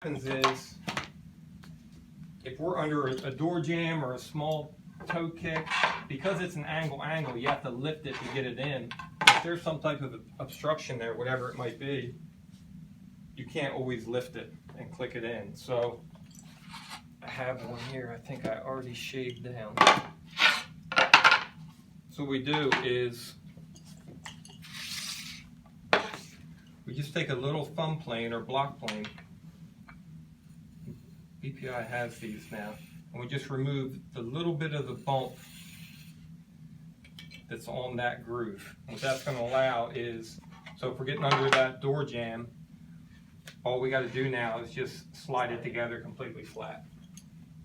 Happens is, if we're under a door jamb or a small toe kick, because it's an angle, you have to lift it to get it in. If there's some type of obstruction there, whatever it might be, you can't always lift it and click it in. So I have one here, I think I already shaved down. So what we do is, we just take a little thumb plane or block plane. BPI has these now, and we just remove the little bit of the bump that's on that groove. What that's going to allow is, so if we're getting under that door jamb, all we got to do now is just slide it together completely flat.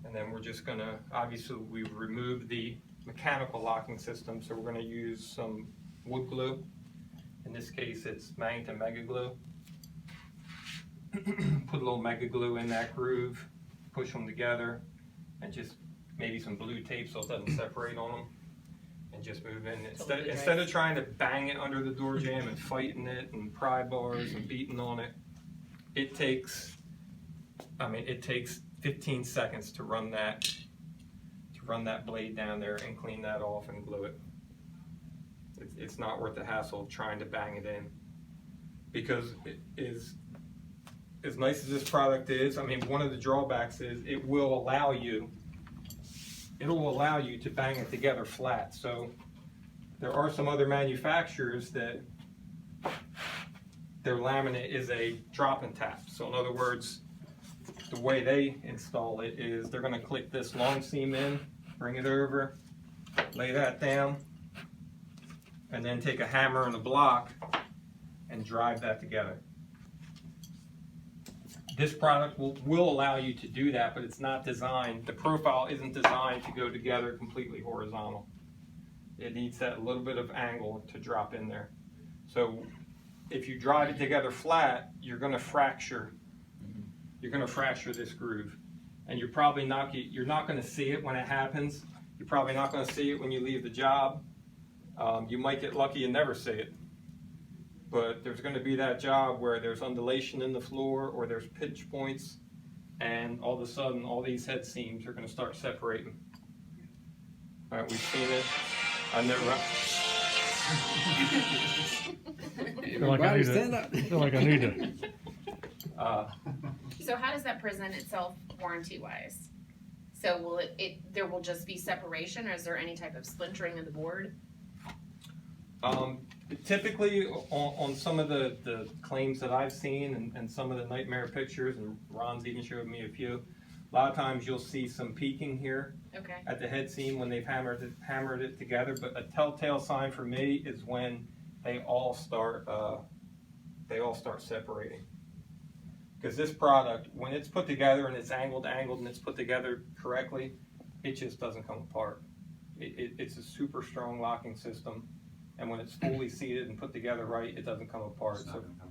And then we're just going to, obviously we've removed the mechanical locking system, so we're going to use some wood glue. In this case it's Mannington Mega Glue. Put a little Mega Glue in that groove, push them together, and just maybe some blue tape so it doesn't separate on them, and just move in. Instead of trying to bang it under the door jamb and fighting it and pry bars and beating on it, it takes 15 seconds to run that blade down there and clean that off and glue it. It's not worth the hassle of trying to bang it in, because it is, as nice as this product is, I mean, one of the drawbacks is it will allow you to bang it together flat. So there are some other manufacturers that their laminate is a drop and tap. So in other words, the way they install it is they're going to click this long seam in, bring it over, lay that down, and then take a hammer and a block and drive that together. This product will allow you to do that, but it's not designed, the profile isn't designed to go together completely horizontal. It needs that little bit of angle to drop in there. So if you drive it together flat, you're going to fracture this groove. And you're probably not going to see it when it happens. You're probably not going to see it when you leave the job. You might get lucky and never see it. But there's going to be that job where there's undulation in the floor or there's pinch points, and all of a sudden all these head seams are going to start separating. All right, we've seen it. I never. Feel like I need it. So how does that present itself warranty-wise? So will there will just be separation, or is there any type of splintering of the board? Typically, on some of the claims that I've seen and some of the nightmare pictures, and Ron's even showed me a few, a lot of times you'll see some peaking here at the head seam when they've hammered it together. But a telltale sign for me is when they all start separating. Because this product, when it's put together and it's angled and it's put together correctly, it just doesn't come apart. It's a super strong locking system. And when it's fully seated and put together right, it doesn't come apart. It's not gonna come